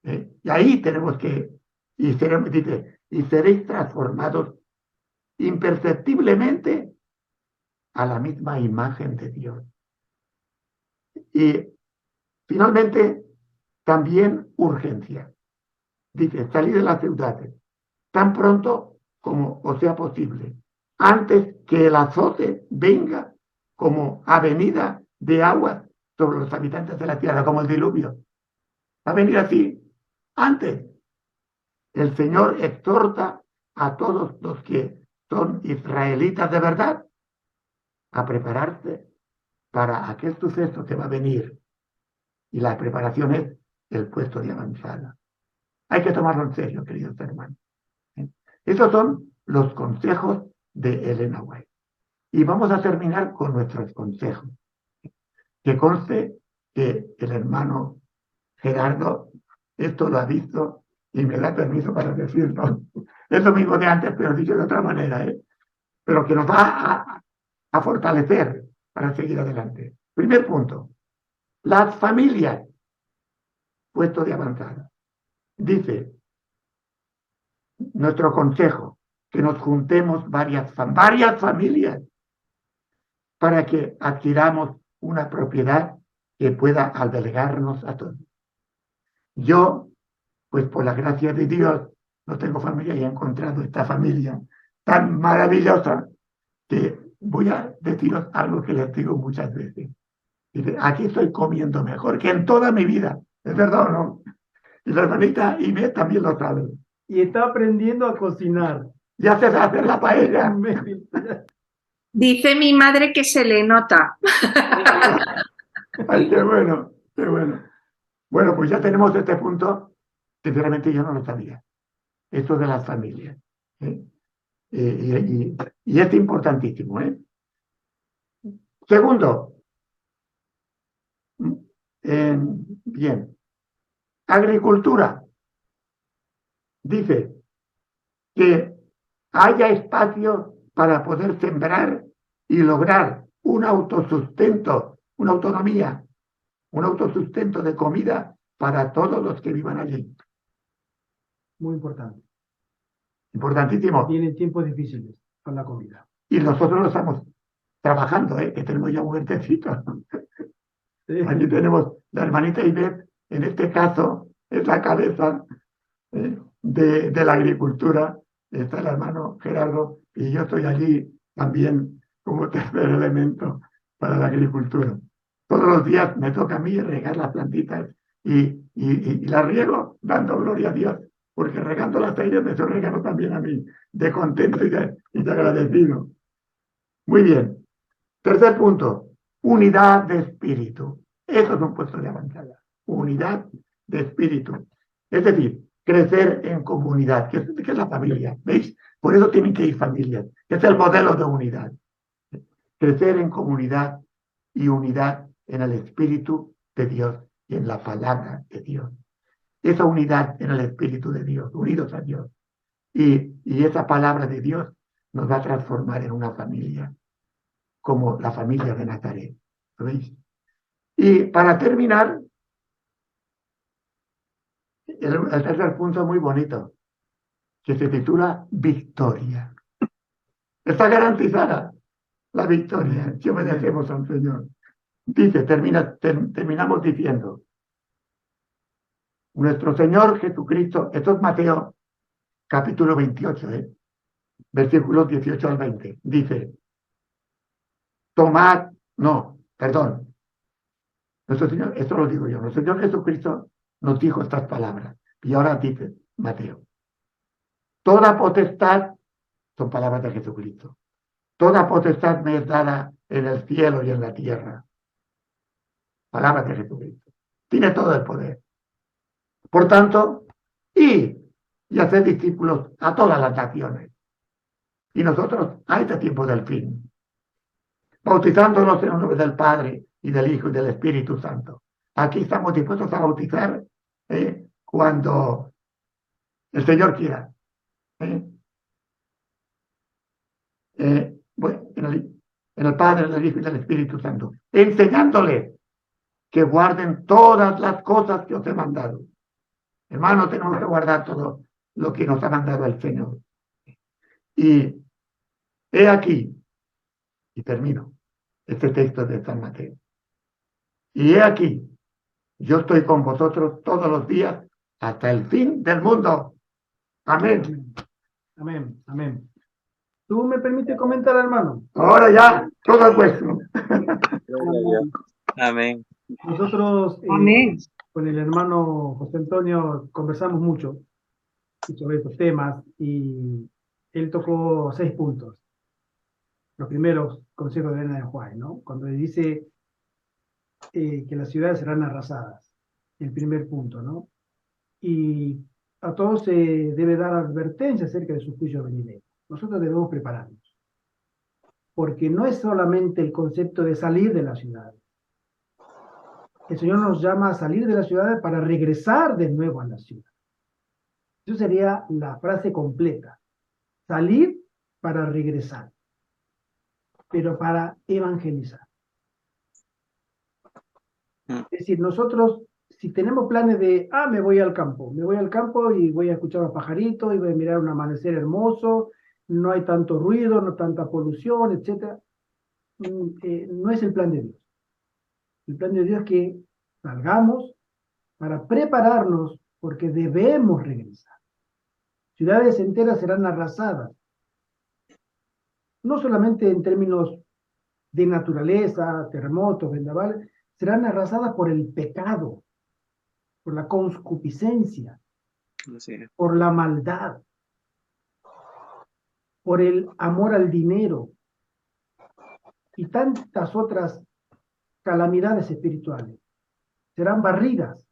Y ahí tenemos que, dice, y seréis transformados imperceptiblemente a la misma imagen de Dios. Y finalmente, también urgencia. Dice, salid de las ciudades tan pronto como os sea posible, antes que el azote venga como avenida de agua sobre los habitantes de la tierra, como el diluvio. Va a venir así, antes. El Señor exhorta a todos los que son israelitas de verdad a prepararse para aquel suceso que va a venir. Y la preparación es el puesto de avanzada. Hay que tomarlo en serio, queridos hermanos. Esos son los consejos de Elena White. Y vamos a terminar con nuestros consejos. Que conste que el hermano Gerardo esto lo ha visto y me da permiso para decirlo. Es lo mismo de antes, pero dicho de otra manera, pero que nos va a fortalecer para seguir adelante. Primer punto, las familias, puesto de avanzada. Dice nuestro consejo, que nos juntemos varias familias para que adquiramos una propiedad que pueda albergarnos a todos. Yo, pues por la gracia de Dios, no tengo familia y he encontrado esta familia tan maravillosa que voy a deciros algo que les digo muchas veces. Dice, aquí estoy comiendo mejor que en toda mi vida. ¿Es verdad o no? Y la hermanita Inés también lo sabe. Y está aprendiendo a cocinar. Ya se va a hacer la paella. Dice mi madre que se le nota. Ay, qué bueno, qué bueno. Bueno, pues ya tenemos este punto. Sinceramente yo no lo sabía. Esto de las familias. ¿Eh? Y es importantísimo. Segundo, bien, agricultura. Dice que haya espacio para poder sembrar y lograr un autosustento, una autonomía, un autosustento de comida para todos los que vivan allí. Muy importante. Importantísimo. Vienen tiempos difíciles con la comida. Y nosotros lo estamos trabajando, que tenemos ya un huertecito. Sí. Aquí tenemos la hermanita Ivette, en este caso, es la cabeza de la agricultura. Está el hermano Gerardo y yo estoy allí también como tercer elemento para la agricultura. Todos los días me toca a mí regar las plantitas y las riego dando gloria a Dios, porque regando las ellas me estoy regando también a mí, de contento y de agradecido. Muy bien. Tercer punto, unidad de espíritu. Eso es un puesto de avanzada. Unidad de espíritu. Es decir, crecer en comunidad, que es la familia. ¿Veis? Por eso tienen que ir familias. Es el modelo de unidad. Crecer en comunidad y unidad en el espíritu de Dios y en la palabra de Dios. Esa unidad en el espíritu de Dios, unidos a Dios. Y esa palabra de Dios nos va a transformar en una familia, como la familia de Nazaret. ¿Lo veis? Y para terminar, el tercer punto muy bonito, que se titula Victoria. Está garantizada la victoria si obedecemos al Señor. Dice, terminamos diciendo, nuestro Señor Jesucristo, esto es Mateo capítulo 28, versículos 18 al 20, dice, tomad, no, perdón, nuestro Señor, esto lo digo yo, nuestro Señor Jesucristo nos dijo estas palabras, y ahora dice Mateo, toda potestad, son palabras de Jesucristo, toda potestad me es dada en el cielo y en la tierra. Palabras de Jesucristo. Tiene todo el poder. Por tanto, y hacer discípulos a todas las naciones. Y nosotros a este tiempo del fin, bautizándonos en el nombre del Padre y del Hijo y del Espíritu Santo. Aquí estamos dispuestos a bautizar cuando el Señor quiera. Bueno, en el Padre, en el Hijo y del Espíritu Santo, enseñándoles que guarden todas las cosas que os he mandado. Hermano, tenemos que guardar todo lo que nos ha mandado el Señor. Y he aquí, y termino este texto de San Mateo. Y he aquí, yo estoy con vosotros todos los días hasta el fin del mundo. Amén. Amén, amén. ¿Tú me permites comentar, hermano? Ahora ya, todo es vuestro. Amén. Nosotros Amén. con el hermano José Antonio conversamos mucho sobre estos temas y él tocó 6 puntos. Los primeros consejos de Elena de White, ¿no? Cuando le dice que las ciudades serán arrasadas, el primer punto, ¿no? Y a todos se debe dar advertencia acerca de su juicio venidero. Nosotros debemos prepararnos, porque no es solamente el concepto de salir de la ciudad. El Señor nos llama a salir de la ciudad para regresar de nuevo a la ciudad. Eso sería la frase completa. Salir para regresar, pero para evangelizar. Es decir, nosotros, si tenemos planes de, me voy al campo y voy a escuchar a los pajaritos y voy a mirar un amanecer hermoso, no hay tanto ruido, no tanta polución, etc. No es el plan de Dios. El plan de Dios es que salgamos para prepararnos porque debemos regresar. Ciudades enteras serán arrasadas, no solamente en términos de naturaleza, terremotos, vendavales, serán arrasadas por el pecado, por la concupiscencia, Así es. por la maldad. por el amor al dinero y tantas otras calamidades espirituales. Serán barridas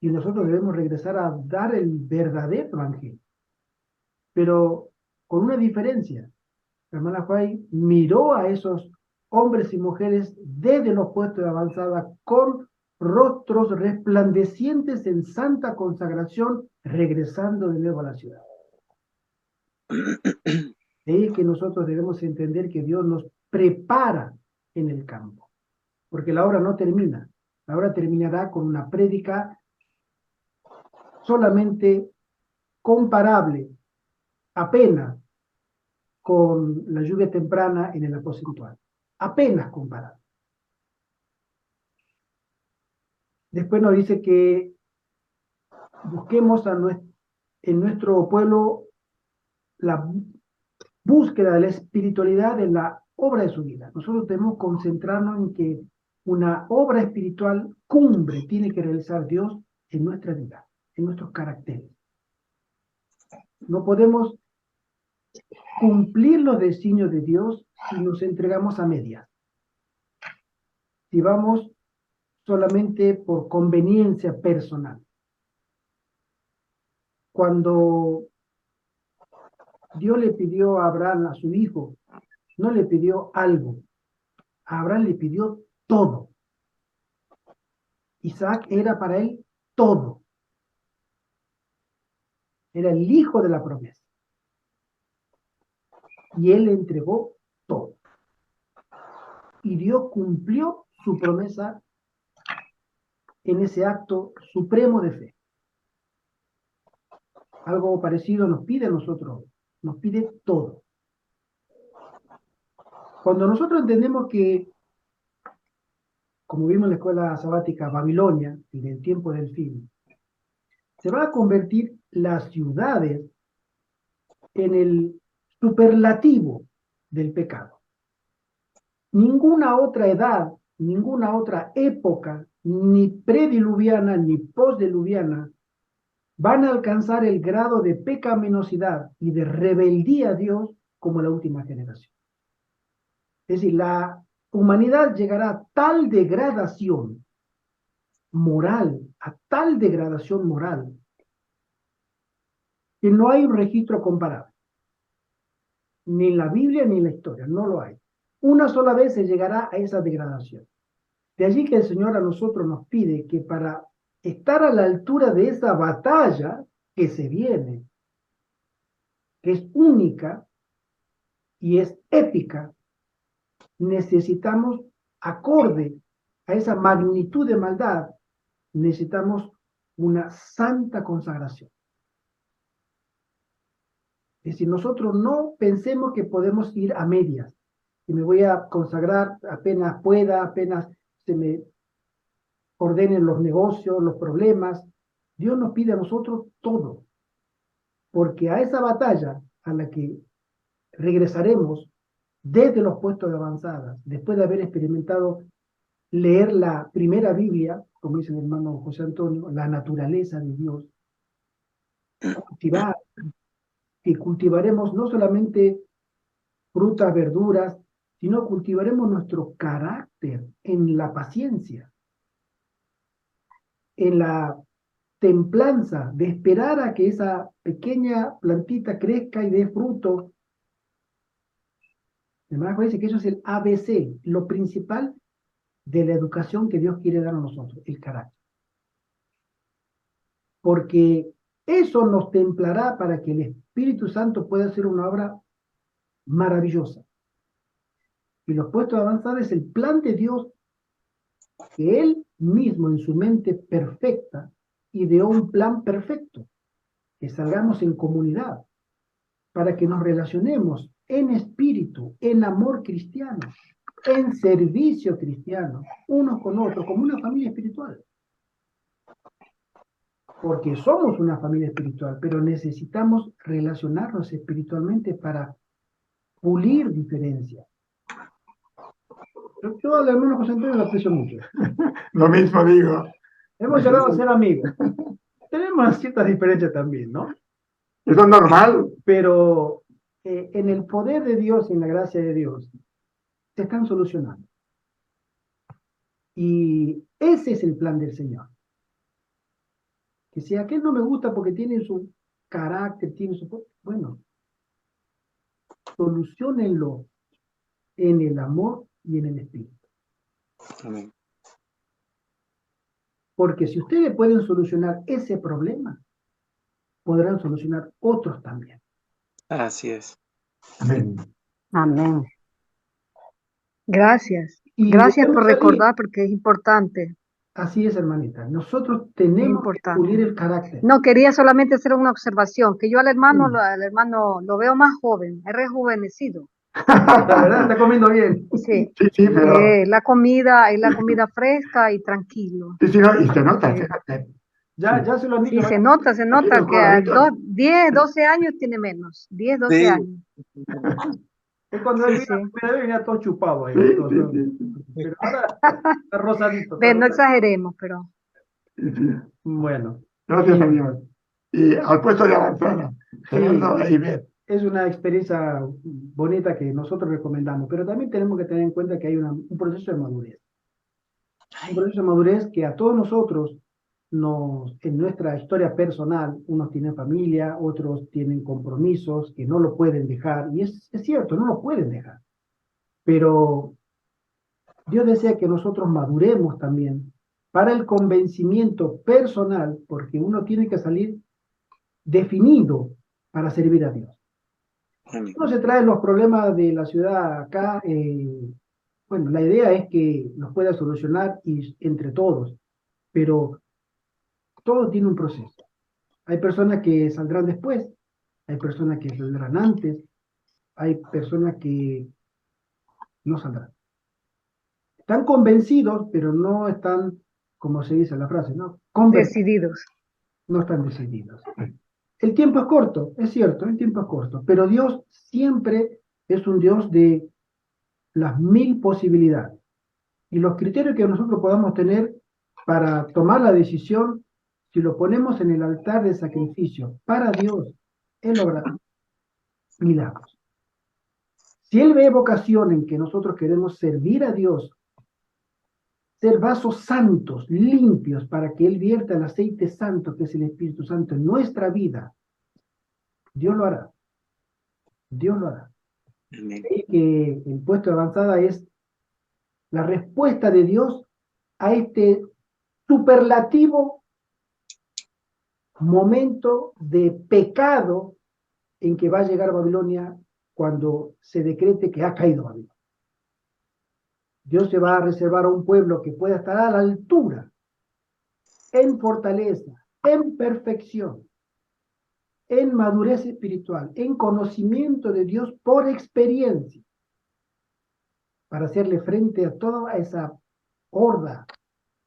y nosotros debemos regresar a dar el verdadero evangelio. Pero con una diferencia. La hermana Juay miró a esos hombres y mujeres desde los puestos de avanzada con rostros resplandecientes en santa consagración, regresando de nuevo a la ciudad. De ahí que nosotros debemos entender que Dios nos prepara en el campo, porque la obra no termina. La obra terminará con una prédica solamente comparable, apenas, con la lluvia temprana en el aposento. Apenas comparable. Después nos dice que busquemos en nuestro pueblo la búsqueda de la espiritualidad en la obra de su vida. Nosotros debemos concentrarnos en que una obra espiritual cumbre tiene que realizar Dios en nuestra vida, en nuestros caracteres. No podemos cumplir los designios de Dios si nos entregamos a medias. Si vamos solamente por conveniencia personal. Cuando Dios le pidió a Abraham, a su hijo, no le pidió algo. A Abraham le pidió todo. Isaac era para él todo. Era el hijo de la promesa. Y él le entregó todo. Y Dios cumplió su promesa en ese acto supremo de fe. Algo parecido nos pide a nosotros, nos pide todo. Cuando nosotros entendemos que, como vimos en la escuela sabática, Babilonia, en el tiempo del fin, se va a convertir las ciudades en el superlativo del pecado. Ninguna otra edad, ninguna otra época, ni prediluviana ni postdiluviana, van a alcanzar el grado de pecaminosidad y de rebeldía a Dios como la última generación. Es decir, la humanidad llegará a tal degradación moral, que no hay un registro comparable. Ni en la Biblia ni en la historia, no lo hay. Una sola vez se llegará a esa degradación. De allí que el Señor a nosotros nos pide que para estar a la altura de esa batalla que se viene, que es única y es épica, necesitamos, acorde a esa magnitud de maldad, necesitamos una santa consagración. Es decir, nosotros no pensemos que podemos ir a medias, que me voy a consagrar apenas pueda, apenas se me ordenen los negocios, los problemas. Dios nos pide a nosotros todo, porque a esa batalla a la que regresaremos desde los puestos de avanzada, después de haber experimentado leer la primera Biblia, como dice mi hermano José Antonio, la naturaleza de Dios, que cultivaremos no solamente frutas, verduras, sino cultivaremos nuestro carácter en la paciencia, en la templanza de esperar a que esa pequeña plantita crezca y dé fruto. El hermano dice que eso es el ABC, lo principal de la educación que Dios quiere dar a nosotros, el carácter. Porque eso nos templará para que el Espíritu Santo pueda hacer una obra maravillosa. Y los puestos de avanzada es el plan de Dios que Él mismo en su mente perfecta ideó un plan perfecto, que salgamos en comunidad, para que nos relacionemos en espíritu, en amor cristiano, en servicio cristiano, unos con otros, como una familia espiritual. Porque somos una familia espiritual, pero necesitamos relacionarnos espiritualmente para pulir diferencias. Yo al hermano José Antonio lo aprecio mucho. Lo mismo digo. Hemos llegado a ser amigos. Tenemos ciertas diferencias también, ¿no? Eso es normal. Pero en el poder de Dios y en la gracia de Dios, se están solucionando. Y ese es el plan del Señor. Que si aquel no me gusta porque tiene su carácter, tiene su... Bueno, solucionenlo en el amor y en el espíritu. Amén. Porque si ustedes pueden solucionar ese problema, podrán solucionar otros también. Así es. Amén. Amén. Gracias. Y Gracias debemos por salir. recordar porque es importante. Así es, hermanita. Nosotros tenemos que Importante. pulir el carácter. No, quería solamente hacer una observación, que yo al hermano, Sí. al hermano lo veo más joven, es rejuvenecido. La verdad, está comiendo bien. Sí. Sí, sí, pero... Es la comida fresca y tranquilo. Sí, sí, no, y se nota, Sí. se nota. Ya se lo han dicho. Sí, se Sí, nota los que a coloritos. 10, 12 años tiene menos. 10, 12 Sí. años. Es cuando él Sí, vino la primera vez venía todo chupado ahí. Sí, todo, sí, todo. sí, Pero ahora está rosadito. Ve, no exageremos, pero sí, sí. Bueno, Gracias y a Dios. Y al puesto de avanzada, Gerardo e Ivette. es una experiencia bonita que nosotros recomendamos, pero también tenemos que tener en cuenta que hay un proceso de madurez. Un proceso de madurez que a todos nosotros, en nuestra historia personal, unos tienen familia, otros tienen compromisos que no lo pueden dejar, y es cierto, no lo pueden dejar. Pero Dios desea que nosotros maduremos también para el convencimiento personal, porque uno tiene que salir definido para servir a Dios. Amén. Uno se trae los problemas de la ciudad acá, bueno, la idea es que los pueda solucionar entre todos, pero todo tiene un proceso. Hay personas que saldrán después, hay personas que saldrán antes, hay personas que no saldrán. Están convencidos, pero no están, como se dice en la frase, ¿no? decididos. No están decididos. El tiempo es corto, es cierto, el tiempo es corto, pero Dios siempre es un Dios de las 1000 posibilidades. Y los criterios que nosotros podamos tener para tomar la decisión, si lo ponemos en el altar de sacrificio para Dios, Él obra milagros. Si Él ve vocación en que nosotros queremos servir a Dios, ser vasos santos, limpios, para que Él vierta el aceite santo, que es el Espíritu Santo, en nuestra vida, Dios lo hará. Dios lo hará. Amén. Que el puesto de avanzada es la respuesta de Dios a este superlativo momento de pecado en que va a llegar Babilonia cuando se decrete que ha caído Babilonia. Dios se va a reservar a un pueblo que pueda estar a la altura, en fortaleza, en perfección, en madurez espiritual, en conocimiento de Dios por experiencia, para hacerle frente a toda esa horda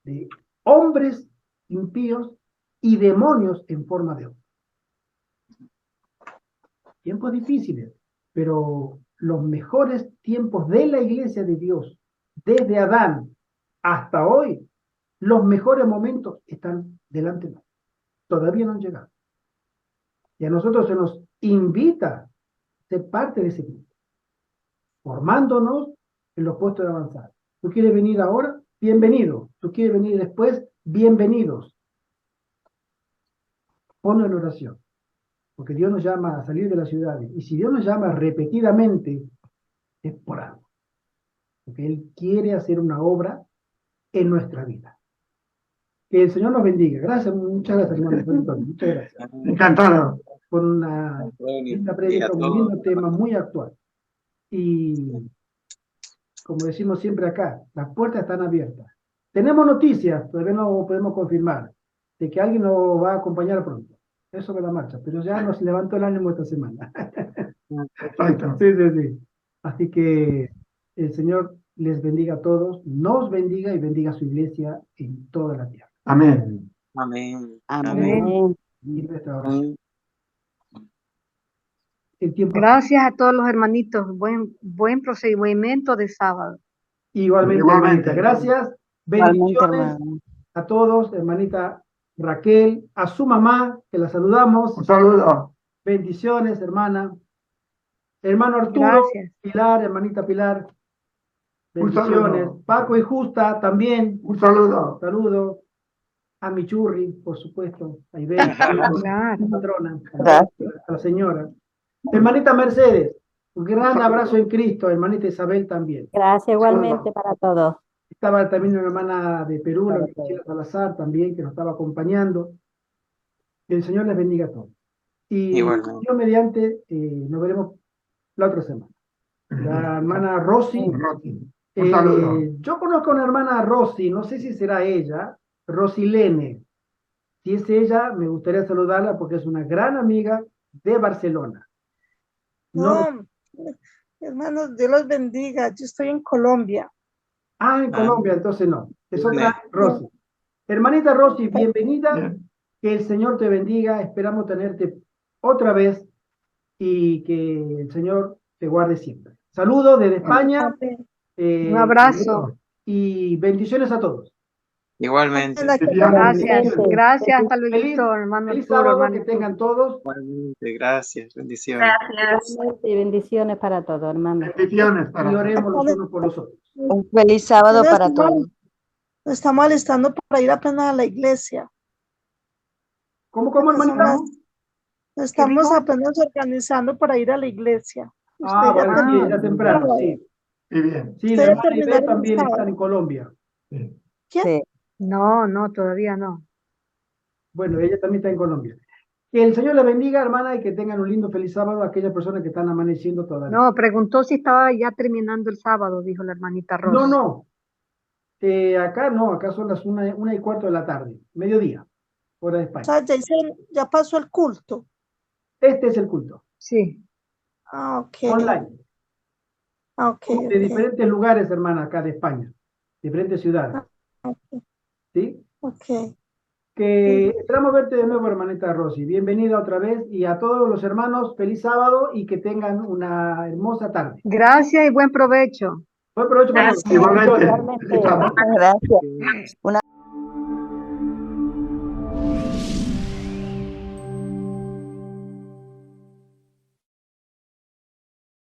de hombres impíos y demonios en forma de hombre. Tiempos difíciles, pero los mejores tiempos de la iglesia de Dios, desde Adán hasta hoy, los mejores momentos están delante de nosotros. Todavía no han llegado. Y a nosotros se nos invita a ser parte de ese grupo, formándonos en los puestos de avanzada. ¿Tú quieres venir ahora? Bienvenido. ¿Tú quieres venir después? Bienvenidos. Ponlo en oración, porque Dios nos llama a salir de las ciudades. Y si Dios nos llama repetidamente, es por algo. Porque Él quiere hacer una obra en nuestra vida. Que el Señor nos bendiga. Gracias, muchas gracias, hermano. Muchas gracias. Encantado. Por una linda prédica, un lindo tema muy actual. Y como decimos siempre acá, las puertas están abiertas. Tenemos noticias, todavía no podemos confirmar, de que alguien nos va a acompañar pronto. Eso sobre la marcha, pero ya nos levantó el ánimo esta semana. Perfecto. Sí, sí, sí. Así que el Señor les bendiga a todos, nos bendiga y bendiga a su iglesia en toda la tierra. Amén. Amén. Amén. Y nuestra oración. Amén. El tiempo Gracias a todos los hermanitos. Buen procedimiento de sábado. igualmente, Igualmente. hermanita. Gracias. Bendiciones a todos, hermanita Raquel, a su mamá, que la saludamos. Un saludo. Bendiciones, hermana. Hermano Arturo, Gracias. Pilar, hermanita Pilar, Un bendiciones. saludo. Paco y Justa también, Un saludo. saludo. A mi churri, por supuesto, a Ibel, Claro. la patrona, Gracias. a la señora. Hermanita Mercedes, un gran abrazo en Cristo, hermanita Isabel también. Gracias igualmente para todos. Estaba también una hermana de Perú, la hermana Sheila Salazar también, que nos estaba acompañando. Que el Señor les bendiga a todos. Y Igualmente. yo mediante, nos veremos la otra semana. La hermana Rosy, Rosy, un saludo. yo conozco a una hermana Rosy, no sé si será ella, Rosilene. Si es ella, me gustaría saludarla porque es una gran amiga de Barcelona. No, No, hermanos, Dios los bendiga. Yo estoy en Colombia. en Colombia, entonces no. Es otra Bien. Rosy. Hermanita Rosy, bienvenida. Bien. Que el Señor te bendiga. Esperamos tenerte otra vez y que el Señor te guarde siempre. Saludos desde España. Amén. Un abrazo. Y bendiciones a todos. Igualmente. Gracias. Igualmente. Gracias. Hasta Feliz- luego, hermano Feliz Arturo, sábado, hermano que tengan Arturo. todos. Igualmente. Gracias. Bendiciones. Gracias. Igualmente, y bendiciones para todos, hermanos. Bendiciones para Y todos. oremos los unos por los otros. Un feliz sábado Nos para estamos- todos. Nos estamos alistando para ir apenas a la iglesia. ¿Cómo, hermanita? Nos estamos dijo? apenas organizando para ir a la iglesia. Ah, Usted ya bueno, sí, terminó. era temprano, sí. Y bien. Sí, la Ustedes ya hermana terminaron Ibel el también sábado. está en Colombia. Sí. ¿Quién? Sí. No, no, todavía no. Bueno, ella también está en Colombia. Que el Señor les bendiga, hermana, y que tengan un lindo feliz sábado a aquellas personas que están amaneciendo todavía. No, preguntó si estaba ya terminando el sábado, dijo la hermanita Rosa. No. Acá no, acá son las 1:15 de la tarde, mediodía, hora de O España. sea, ya pasó el culto. Este es el culto, Sí. Ah, ok. online, Ah, ok, de ok. diferentes lugares, hermana, acá de España, diferentes ciudades, Ok, ¿sí? ok. Que esperamos verte de nuevo, hermanita Rosy. Bienvenida otra vez y a todos los hermanos, feliz sábado y que tengan una hermosa tarde. Gracias y buen provecho. Buen provecho para todos. Igualmente. Igualmente. Feliz sábado. Gracias.